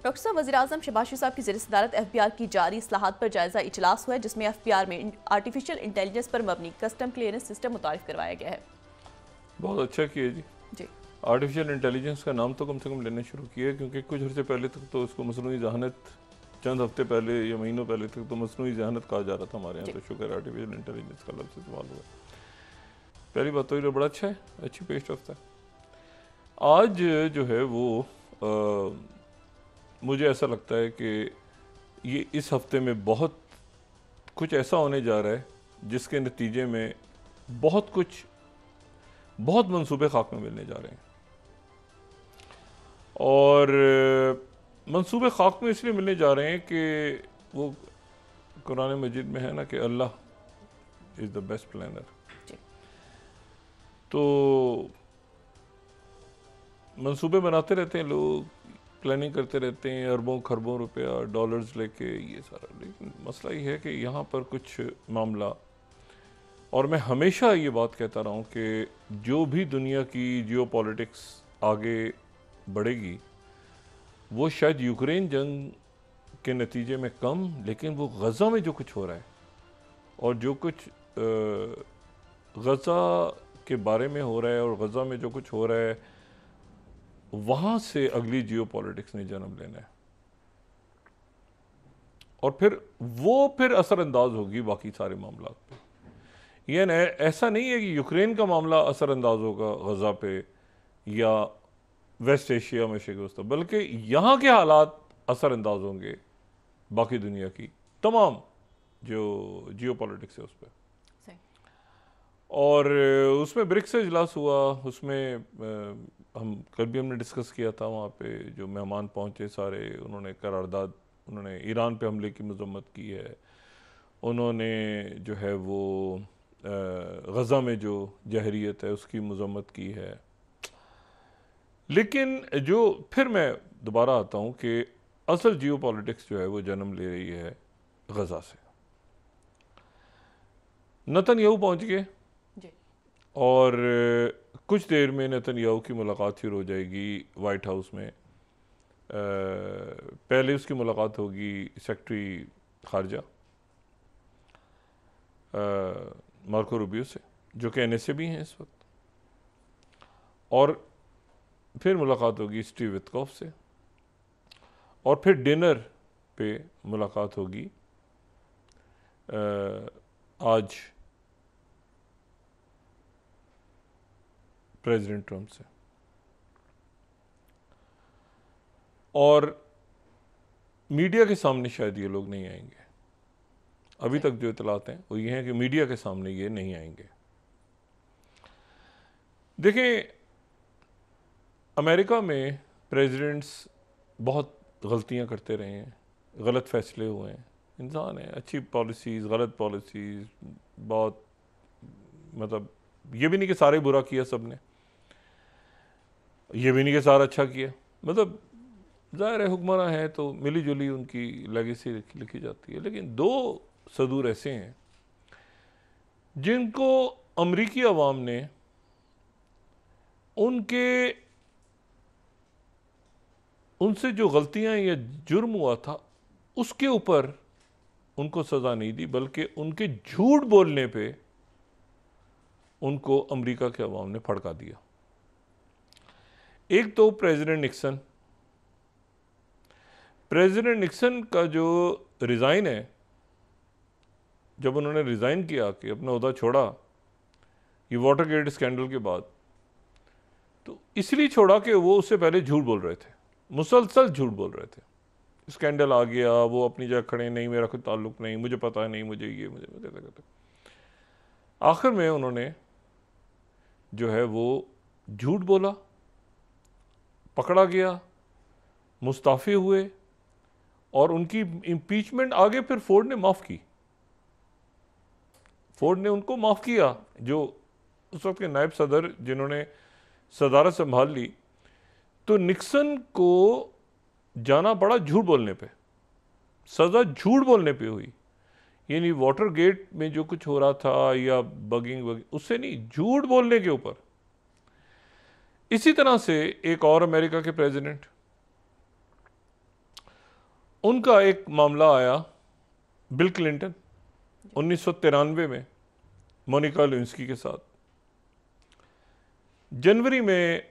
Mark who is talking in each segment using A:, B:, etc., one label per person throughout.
A: Doctor साहब, वज़ीर-ए-आज़म शहबाज शरीफ साहब की ज़ेर सदारत FBI की जारी इस्लाहात पर जायज़ा इजलास हुआ है, जिसमें FBI में आर्टिफिशियल इंटेलिजेंस पर मबनी कस्टम क्लियरेंस सिस्टम मुतारिफ करवाया गया है।
B: बहुत अच्छा किया जी। आर्टिफिशियल इंटेलिजेंस का नाम तो कम से कम लेना शुरू किया, क्योंकि कुछ अर्से पहले तक तो इसको मसनूई जहानत, चंद हफ्ते पहले या महीनों पहले तक तो मसनूई जहानत कहा जा रहा था हमारे यहाँ, तो शुक्र आर्टिफिशियल इंटेलिजेंस का लफ्ज़ इस्तेमाल हुआ। पहली बात तो ये बड़ा अच्छा है, अच्छी पेशरफ्त है। आज जो है वो मुझे ऐसा लगता है कि ये इस हफ्ते में बहुत कुछ ऐसा होने जा रहा है जिसके नतीजे में बहुत मंसूबे खाक में मिलने जा रहे हैं। और मंसूबे खाक में इसलिए मिलने जा रहे हैं कि वो कुरान मजीद में है ना कि अल्लाह इज़ द बेस्ट प्लानर। तो मंसूबे बनाते रहते हैं लोग, प्लानिंग करते रहते हैं, अरबों खरबों रुपया डॉलर्स लेके ये सारा। लेकिन मसला ये है कि यहाँ पर कुछ मामला, और मैं हमेशा ये बात कहता रहा हूँ कि जो भी दुनिया की जियोपॉलिटिक्स आगे बढ़ेगी वो शायद यूक्रेन जंग के नतीजे में कम, लेकिन वो गज़ा में जो कुछ हो रहा है और जो कुछ गज़ा के बारे में हो रहा है और गज़ा में जो कुछ हो रहा है, वहाँ से अगली जियोपॉलिटिक्स ने जन्म लेना है और फिर असरअंदाज होगी बाकी सारे मामला पे। यानी ऐसा नहीं है कि यूक्रेन का मामला असरअंदाज होगा गज़ा पे या वेस्ट एशिया में शिकस्त, बल्कि यहाँ के हालात असरअंदाज होंगे बाकी दुनिया की तमाम जो जियोपॉलिटिक्स है उस पर। और उसमें ब्रिक्स से इजलास हुआ, उसमें कल भी हमने डिस्कस किया था, वहाँ पे जो मेहमान पहुँचे सारे, उन्होंने करारदाद, उन्होंने ईरान पे हमले की मजम्मत की है, उन्होंने जो है वो गज़ा में जो जहरीत है उसकी मजम्मत की है। लेकिन जो फिर मैं दोबारा आता हूँ कि असल जियोपॉलिटिक्स जो है वो जन्म ले रही है गज़ा से। नेतन्याहू पहुँच गए और कुछ देर में नेतन्याहू की मुलाकात शुरू हो जाएगी वाइट हाउस में। पहले उसकी मुलाकात होगी सेक्रेटरी खारजा मार्को रूबियो से, जो कि NSA भी हैं इस वक्त, और फिर मुलाकात होगी स्टीव विटकॉफ से, और फिर डिनर पे मुलाकात होगी आज प्रेसिडेंट ट्रंप से। और मीडिया के सामने शायद ये लोग नहीं आएंगे। अभी तक जो इतलात हैं वो ये हैं कि मीडिया के सामने ये नहीं आएंगे। देखें, अमेरिका में प्रेसिडेंट्स बहुत गलतियां करते रहे हैं, गलत फैसले हुए हैं, इंसान है, अच्छी पॉलिसीज़, गलत पॉलिसीज़, बहुत मतलब ये भी नहीं कि सारे बुरा किया सब ने, ये भी नहीं कि सारा अच्छा किया, मतलब ज़ाहिर है हुक्मरान है तो मिली जुली उनकी लेगेसी लिखी जाती है। लेकिन दो सदूर ऐसे हैं जिनको अमरीकी अवाम ने उनसे जो गलतियां या जुर्म हुआ था उसके ऊपर उनको सज़ा नहीं दी, बल्कि उनके झूठ बोलने पे उनको अमेरिका के अवाम ने फड़का दिया। एक तो प्रेसिडेंट निक्सन का जो रिज़ाइन है, जब उन्होंने रिज़ाइन किया कि अपना ओहदा छोड़ा ये वाटरगेट स्कैंडल के बाद, तो इसलिए छोड़ा कि वो उससे पहले झूठ बोल रहे थे, मुसलसल झूठ बोल रहे थे। स्कैंडल आ गया, वो अपनी जगह खड़े, नहीं मेरा कोई ताल्लुक़ नहीं, मुझे पता है नहीं, मुझे ये मुझे आखिर में उन्होंने जो है वो झूठ बोला, पकड़ा गया, मुस्ताफ़ी हुए और उनकी इम्पीचमेंट आगे फिर फोर्ड ने माफ़ की। फोर्ड ने उनको माफ़ किया, जो उस वक्त के नायब सदर जिन्होंने सदारत संभाल ली। तो निक्सन को जाना पड़ा झूठ बोलने पे, सज़ा झूठ बोलने पे हुई। यानी वाटर गेट में जो कुछ हो रहा था या बगिंग उससे नहीं, झूठ बोलने के ऊपर। इसी तरह से एक और अमेरिका के प्रेसिडेंट उनका एक मामला आया बिल क्लिंटन 1993 में मोनिका लेविंस्की के साथ। जनवरी में,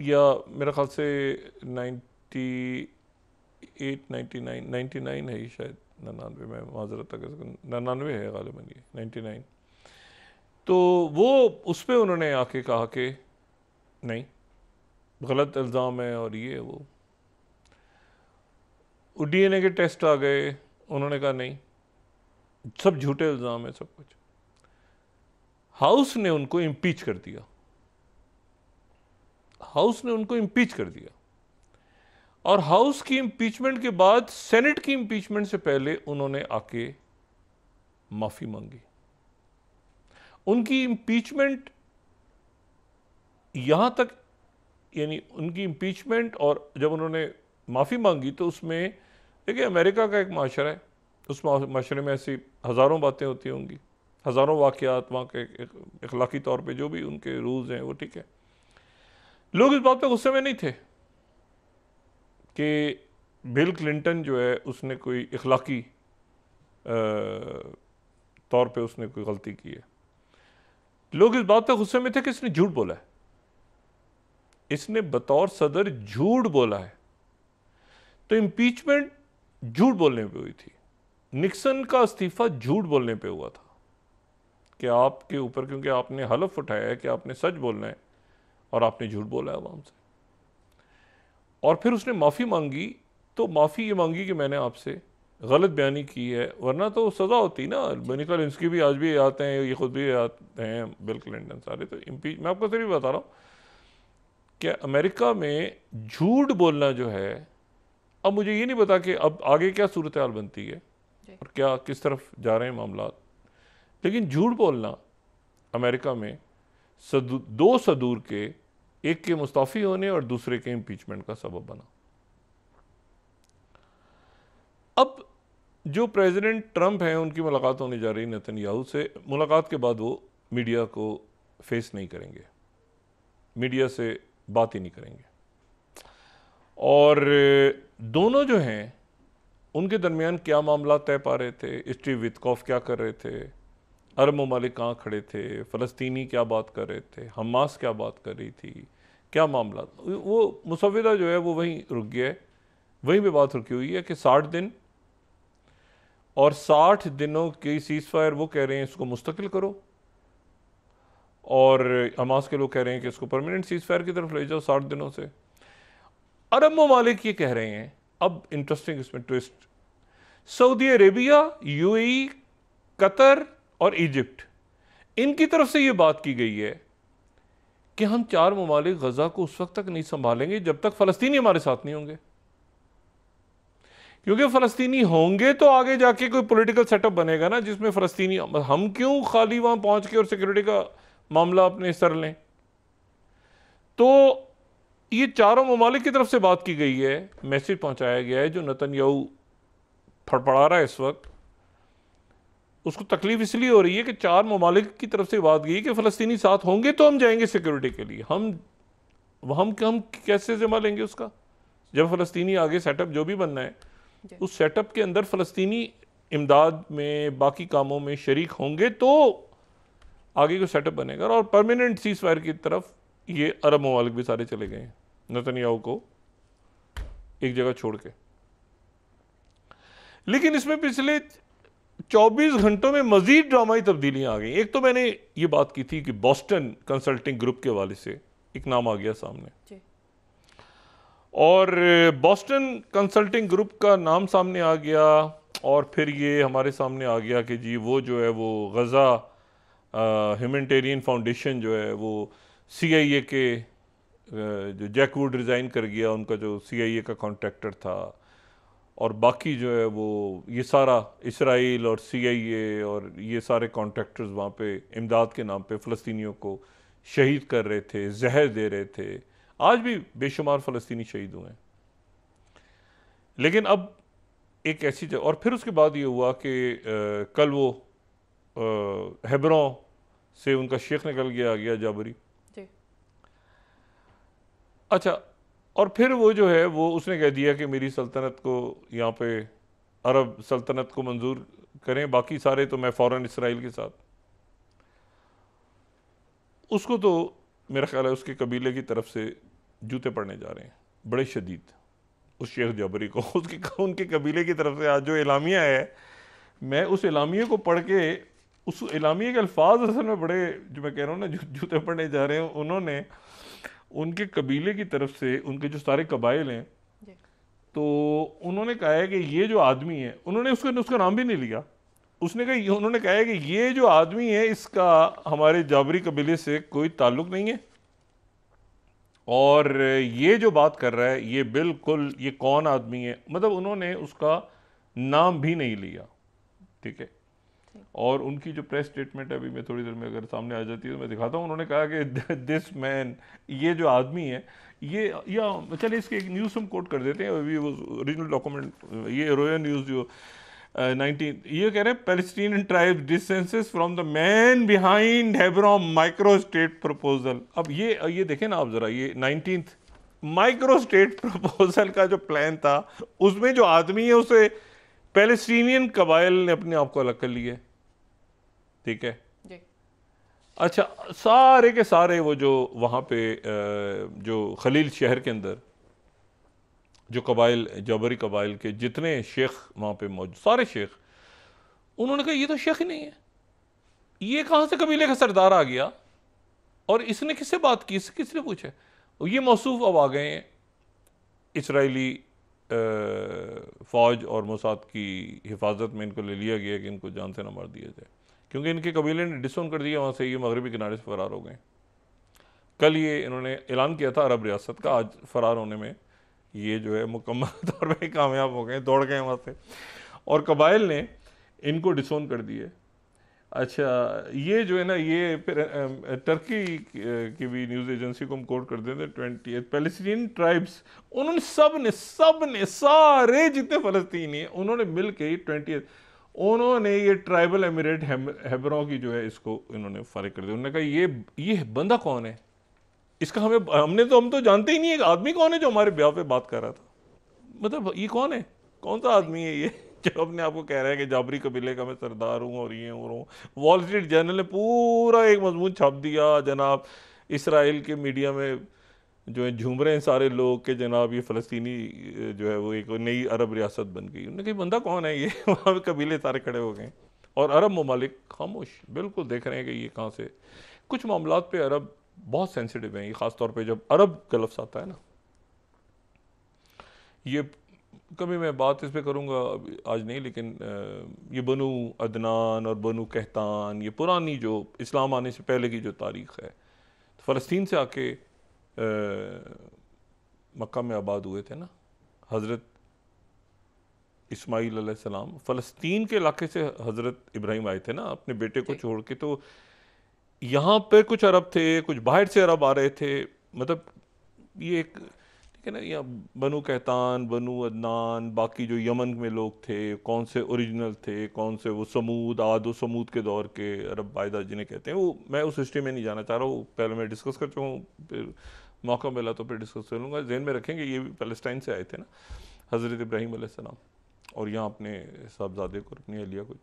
B: या मेरे ख्याल से 99 है ये शायद, 99 में माजरत तक 99 है गालिबन, ये 99। तो वो उस पर उन्होंने आके कहा कि नहीं, गलत इल्ज़ाम है और ये वो डीएनए के टेस्ट आ गए, उन्होंने कहा नहीं, सब झूठे इल्ज़ाम है सब कुछ। हाउस ने उनको इम्पीच कर दिया, हाउस ने उनको इम्पीच कर दिया। और हाउस की इम्पीचमेंट के बाद सेनेट की इम्पीचमेंट से पहले उन्होंने आके माफी मांगी। उनकी इम्पीचमेंट यहां तक, यानी उनकी इम्पीचमेंट और जब उन्होंने माफी मांगी तो उसमें, देखिए अमेरिका का एक माशरा है, उस माशरे में ऐसी हज़ारों बातें होती होंगी, हज़ारों वाक़यात वहाँ के अखलाकी तौर पे जो भी उनके रूल्स हैं वो ठीक है। लोग इस बात पे गुस्से में नहीं थे कि बिल क्लिंटन जो है उसने कोई अखलाकी तौर पे उसने कोई गलती की है। लोग इस बात पे गुस्से में थे कि इसने झूठ बोला है, इसने बतौर सदर झूठ बोला है। तो इम्पीचमेंट झूठ बोलने पे हुई थी। निक्सन का इस्तीफा झूठ बोलने पे हुआ था कि आपके ऊपर, क्योंकि आपने हलफ उठाया है कि आपने सच बोलना है और आपने झूठ बोला है अवाम से। और फिर उसने माफ़ी मांगी, तो माफ़ी ये मांगी कि मैंने आपसे गलत बयानी की है, वरना तो सज़ा होती ना। मोनिका लेविंस्की भी आज भी आते हैं, ये खुद भी आते हैं, बिल क्लिंटन सारे। तो मैं आपको सिर्फ बता रहा हूँ कि अमेरिका में झूठ बोलना जो है, अब मुझे ये नहीं पता कि अब आगे क्या सूरत हाल बनती है और क्या किस तरफ जा रहे हैं मामला, लेकिन झूठ बोलना अमेरिका में दो सदूर के, एक के मुस्ताफ़ी होने और दूसरे के इम्पीचमेंट का सबब बना। अब जो प्रेसिडेंट ट्रंप हैं उनकी मुलाकात होने जा रही नेतन्याहू से। मुलाकात के बाद वो मीडिया को फेस नहीं करेंगे, मीडिया से बात ही नहीं करेंगे। और दोनों जो हैं उनके दरमियान क्या मामला तय पा रहे थे, स्टीव विटकॉफ क्या कर रहे थे, अरब ममालिक कहाँ खड़े थे, फ़लस्तीनी क्या बात कर रहे थे, हमास क्या बात कर रही थी, क्या मामला, वो मुसव्विदा जो है वो वहीं रुक गया है। वहीं पे बात रुकी हुई है कि 60 दिन और 60 दिनों की सीज़ फायर वो कह रहे हैं इसको मुस्तकिल करो, और हमास के लोग कह रहे हैं कि इसको परमानेंट सीज़ फायर की तरफ ले जाओ 60 दिनों से। अरब ममालिक ये कह रहे हैं, अब इंटरेस्टिंग इसमें twist, Saudi Arabia, UAE, Qatar और इजिप्ट, इनकी तरफ से ये बात की गई है कि हम 4 ममालिक गजा को उस वक्त तक नहीं संभालेंगे जब तक फ़लस्तीनी हमारे साथ नहीं होंगे, क्योंकि फ़लस्तीनी होंगे तो आगे जाके कोई पॉलिटिकल सेटअप बनेगा ना जिसमें फ़लस्तीनी, हम क्यों खाली वहां पहुंच के और सिक्योरिटी का मामला अपने सर लें। तो ये चारों ममालिक की तरफ से बात की गई है, मैसेज पहुंचाया गया है। जो नेतन्याहू फड़फड़ा रहा है इस वक्त, उसको तकलीफ इसलिए हो रही है कि 4 ममालिक की तरफ से बात गई कि फ़लस्तीनी साथ होंगे तो हम जाएंगे सिक्योरिटी के लिए। हम कैसे जिम्मा लेंगे उसका, जब फ़लस्तीनी आगे सेटअप जो भी बनना है उस सेटअप के अंदर फ़लस्तीनी इमदाद में, बाकी कामों में शरीक होंगे तो आगे को सेटअप बनेगा। और परमानेंट सीज़ फायर की तरफ ये अरब ममालिक भी सारे चले गए हैं नेतन्याहू को एक जगह छोड़ के। लेकिन इसमें पिछले 24 घंटों में मजीद ड्रामाई तब्दीलियां आ गई। एक तो मैंने ये बात की थी कि बॉस्टन कंसल्टिंग ग्रुप के हवाले से एक नाम आ गया सामने, और बॉस्टन कंसल्टिंग ग्रुप का नाम सामने आ गया, और फिर ये हमारे सामने आ गया कि जी वो जो है वो गज़ा ह्यूमैनिटेरियन फाउंडेशन जो है वो CIA के, जो जैक वुड रिज़ाइन कर गया, उनका जो CIA का कॉन्ट्रैक्टर था, और बाकी जो है वो ये सारा इसराइल और CIA और ये सारे कॉन्ट्रैक्टर्स वहाँ पे इमदाद के नाम पे फ़लस्तीनियों को शहीद कर रहे थे, जहर दे रहे थे। आज भी बेशुमार फ़लस्तीनी शहीद हुए हैं। लेकिन अब एक ऐसी जगह, और फिर उसके बाद ये हुआ कि कल वो हेब्रोन से उनका शेख निकल गया, आ गया जाबरी।
A: जी।
B: अच्छा, और फिर वो जो है वो उसने कह दिया कि मेरी सल्तनत को यहाँ पे अरब सल्तनत को मंजूर करें, बाकी सारे तो मैं फ़ौरन इसराइल के साथ। उसको तो मेरा ख्याल है उसके कबीले की तरफ से जूते पड़ने जा रहे हैं बड़े शदीद, उस शेख जबरी को उसके उनके कबीले की तरफ से आज जो एलामिया है, मैं उस एलामिया को पढ़ के उस एलामिया के अल्फाज असल में बड़े, जो मैं कह रहा हूँ ना जूते पड़ने जा रहे हैं, उन्होंने उनके कबीले की तरफ से उनके जो सारे कबाइल हैं तो उन्होंने कहा है कि ये जो आदमी है, उन्होंने उसका नाम भी नहीं लिया, उन्होंने कहा है कि ये जो आदमी है इसका हमारे जाबरी कबीले से कोई ताल्लुक नहीं है, और ये जो बात कर रहा है ये बिल्कुल, ये कौन आदमी है, मतलब उन्होंने उसका नाम भी नहीं लिया। ठीक है, और उनकी जो प्रेस स्टेटमेंट है अभी मैं थोड़ी देर में अगर सामने आ जाती है तो मैं दिखाता हूँ। उन्होंने कहा कि दिस मैन, ये जो आदमी है ये, या चलिए इसके एक न्यूज़ हम कोट कर देते हैं, अभी वो ओरिजिनल डॉक्यूमेंट, ये रोया न्यूज़ जो 19, ये कह रहे हैं Palestinian tribe distances from the man behind Hebron micro state proposal. अब ये देखें ना आप ज़रा, ये 19th माइक्रो स्टेट प्रपोजल का जो प्लान था उसमें जो आदमी है उसे पैलेस्टीनियन कबाइल ने अपने आप को अलग कर लिया। ठीक है जी। अच्छा, सारे के सारे वो जो वहाँ पे जो खलील शहर के अंदर जो कबाइल, जबरी कबाइल के जितने शेख वहाँ पे मौजूद, सारे शेख, उन्होंने कहा ये तो शेख ही नहीं है, ये कहाँ से कबीले का सरदार आ गया, और इसने किससे बात की, इससे किसने पूछा। ये मौसूफ अब आ गए हैं इसराइली फ़ौज और मोसाद की हिफाजत में, इनको ले लिया गया कि इनको जान से ना मार दिया जाए, क्योंकि इनके कबीले ने डिसोन कर दिया वहाँ से, ये मगरबी किनारे से फ़रार हो गए। कल ये इन्होंने ऐलान किया था अरब रियासत का, आज फ़रार होने में ये जो है मुकम्मल तौर पर कामयाब हो गए, दौड़ गए वहाँ से, और कबाइल ने इनको डिसोन कर दिए। अच्छा, ये जो है ना, ये फिर टर्की की भी न्यूज़ एजेंसी को हम कोट कर देते हैं, 20 पैलेस्टीनियन ट्राइब्स, उन्होंने सब ने सारे जितने फ़लस्तीनी हैं उन्होंने मिल के 20 उन्होंने ये ट्राइबल एमिरेट हेब्रोन की जो है इसको इन्होंने फारिग कर दिया। उन्होंने कहा ये बंदा कौन है, इसका हम तो जानते ही नहीं है आदमी कौन है जो हमारे ब्याह पे बात कर रहा था, मतलब ये कौन है, कौन सा आदमी है ये जो अपने आप को कह रहा है कि जाबरी कबीले का मैं सरदार हूँ और ये हूँ। वॉल स्ट्रीट जर्नल ने पूरा एक मजमून छाप दिया जनाब, इसराइल के मीडिया में जो है झूम रहे हैं सारे लोग कि जनाब ये फ़लस्तीनी जो है वो एक नई अरब रियासत बन गई। उन्होंने कहा बंदा कौन है ये वहाँ पे कबीले सारे खड़े हो गए, और अरब ममालिक खामोश, बिल्कुल देख रहे हैं कि ये कहाँ से। कुछ मामलात पे अरब बहुत सेंसिटिव हैं, ये ख़ास तौर पे जब अरब गल्फ़्स आता है ना, ये कभी मैं बात इस पर करूँगा आज नहीं, लेकिन ये बनु अदनान और बनु कहतान, ये पुरानी जो इस्लाम आने से पहले की जो तारीख़ है, तो फ़लस्तीन से आके मक्का में आबाद हुए थे ना हज़रत इस्माईल अलैहिस्सलाम, फ़लस्तीन के इलाके से हज़रत इब्राहीम आए थे ना अपने बेटे को छोड़ के, तो यहाँ पे कुछ अरब थे, कुछ बाहर से अरब आ रहे थे, मतलब ये एक, ठीक है ना, यहाँ बनु कहतान, बनु अदनान, बाकी जो यमन में लोग थे, कौन से ओरिजिनल थे, कौन से वो समूद, आद व समूद के दौर के अरब बायदा जिन्हें कहते हैं, वो मैं उस हिस्ट्री में नहीं जाना चाह रहा हूँ, पहले मैं डिस्कस कर चुका हूँ, फिर मौका मिला तो फिर डिस्कस कर लूँगा। ज़हन में रखेंगे ये भी पैलेस्टाइन से आए थे ना हज़रत इब्राहीम अलैहिस्सलाम, और यहाँ अपने साहबजादे को, अपनी अहलिया को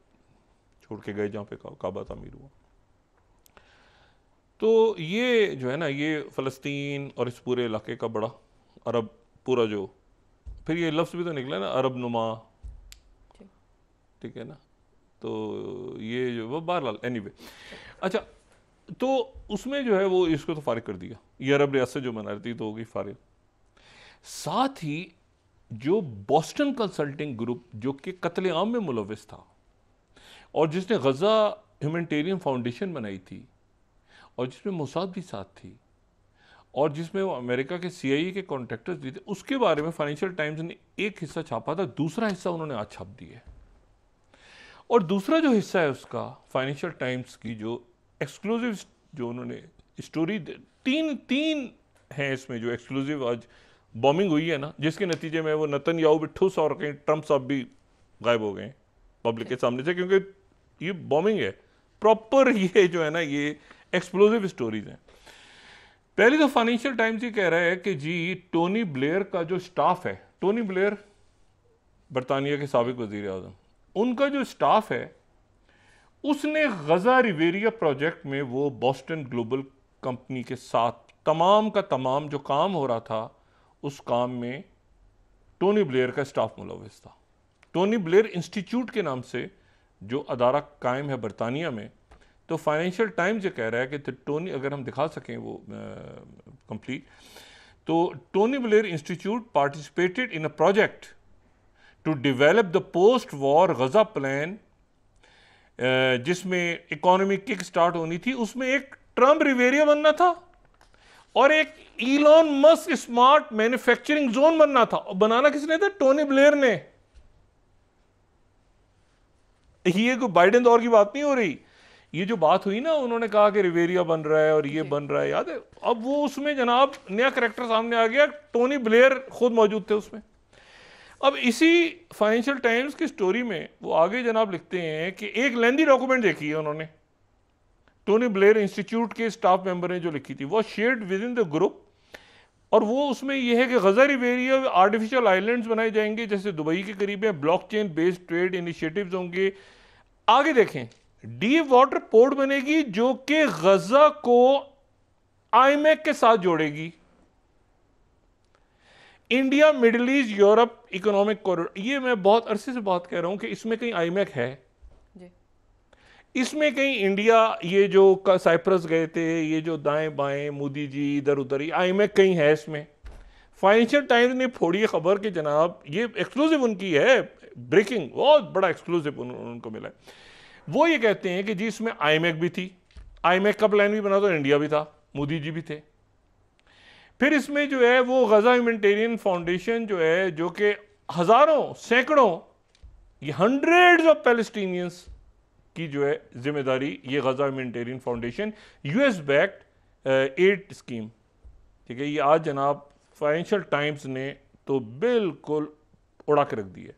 B: छोड़ के गए जहाँ पे काबा तामीर हुआ। तो ये जो है ना, ये फ़लस्तीन और इस पूरे इलाके का बड़ा अरब पूरा जो, फिर ये लफ्ज़ भी तो निकला ना अरब नुमा, ठीक है ना, तो ये जो वो बहरहाल एनीवे। अच्छा, तो उसमें जो है वो इसको तो फारिग कर दिया, ये अरब रियासत जो मना रही थी तो होगी फारिग। साथ ही जो बॉस्टन कंसल्टिंग ग्रुप जो कि कत्लेआम में मुलविस था और जिसने गज़ा ह्यूमैनिटेरियन फाउंडेशन बनाई थी और जिसमें मोसाद भी साथ थी और जिसमें वो अमेरिका के CIA के कॉन्ट्रैक्टर्स भी थे, उसके बारे में फाइनेंशियल टाइम्स ने एक हिस्सा छापा था, दूसरा हिस्सा उन्होंने आज छाप दिया। और दूसरा जो हिस्सा है उसका, फाइनेंशियल टाइम्स की जो एक्सक्लूसिव जो उन्होंने स्टोरी, तीन हैं इसमें जो एक्सक्लूसिव, आज बॉम्बिंग हुई है ना, जिसके नतीजे में वो नेतन्याहू भी ठुस और कहीं ट्रंप साहब भी गायब हो गए पब्लिक के सामने से, क्योंकि ये बॉम्बिंग है प्रॉपर, ये जो है ना ये एक्सप्लोसिव स्टोरीज हैं। पहले तो फाइनेंशियल टाइम्स ये कह रहा है कि जी टोनी ब्लेयर का जो स्टाफ है, टोनी ब्लेयर बरतानिया के साबिक वजीर आज़म, उनका जो स्टाफ है उसने गजा रिवेरिया प्रोजेक्ट में वो बॉस्टन ग्लोबल कंपनी के साथ तमाम का तमाम जो काम हो रहा था उस काम में टोनी ब्लेयर का स्टाफ मुलविस था। टोनी ब्लेयर इंस्टीट्यूट के नाम से जो अदारा कायम है बरतानिया में, तो फाइनेंशियल टाइम्स ये कह रहा है कि टोनी, अगर हम दिखा सकें वो कंप्लीट, तो Tony Blair institute participated in a project to develop the post war Gaza plan, जिसमें इकोनॉमी किक स्टार्ट होनी थी। उसमें एक ट्रम्प रिवेरिया बनना था और एक Elon Musk smart manufacturing zone बनना था। और बनाना किसने था? टोनी ब्लेयर ने। ये कोई बाइडेन दौर की बात नहीं हो रही। ये जो बात हुई ना, उन्होंने कहा कि रिवेरिया बन रहा है और ये बन रहा है, याद है? अब वो उसमें जनाब नया कैरेक्टर सामने आ गया, टोनी ब्लेयर खुद मौजूद थे उसमें। अब इसी फाइनेंशियल टाइम्स की स्टोरी में वो आगे जनाब लिखते हैं कि एक लेंदी डॉक्यूमेंट देखी है उन्होंने, टोनी ब्लेयर इंस्टीट्यूट के स्टाफ मेंबर ने जो लिखी थी, वो shared with in the group. और वो उसमें यह है कि गजा रिवेरिया आर्टिफिशियल आइलैंड्स बनाए जाएंगे जैसे दुबई के करीब है, ब्लॉकचेन बेस्ड ट्रेड इनिशिएटिव्स होंगे। आगे देखें, डीप वाटर पोर्ट बनेगी जो कि गजा को आईमेक के साथ जोड़ेगी। India middle east Europe economic corridor, ये मैं बहुत अरसे से बात कह रहा हूं कि इसमें कहीं आईमेक है जी। इसमें कहीं इंडिया, ये जो साइप्रस गए थे, ये जो दाएं बाएं मोदी जी इधर उधर, ये आईमेक कहीं है इसमें? फाइनेंशियल टाइम्स ने फोड़ी खबर कि जनाब ये एक्सक्लूसिव उनकी है, ब्रेकिंग, बहुत बड़ा एक्सक्लूसिव उनको मिला है। वो ये कहते हैं कि जी इसमें आईमेक भी थी, आईमेक का प्लान भी बना तो इंडिया भी था, मोदी जी भी थे। फिर इसमें जो है वो गजा ह्यूमैनिटेरियन फाउंडेशन जो है, जो कि हजारों सैकड़ों, ये हंड्रेड्स ऑफ पैलेस्टीनियंस की जो है जिम्मेदारी, ये Gaza humanitarian foundation US backed aid scheme, ठीक है। ये आज जनाब फाइनेंशियल टाइम्स ने तो बिल्कुल उड़ा के रख दी है।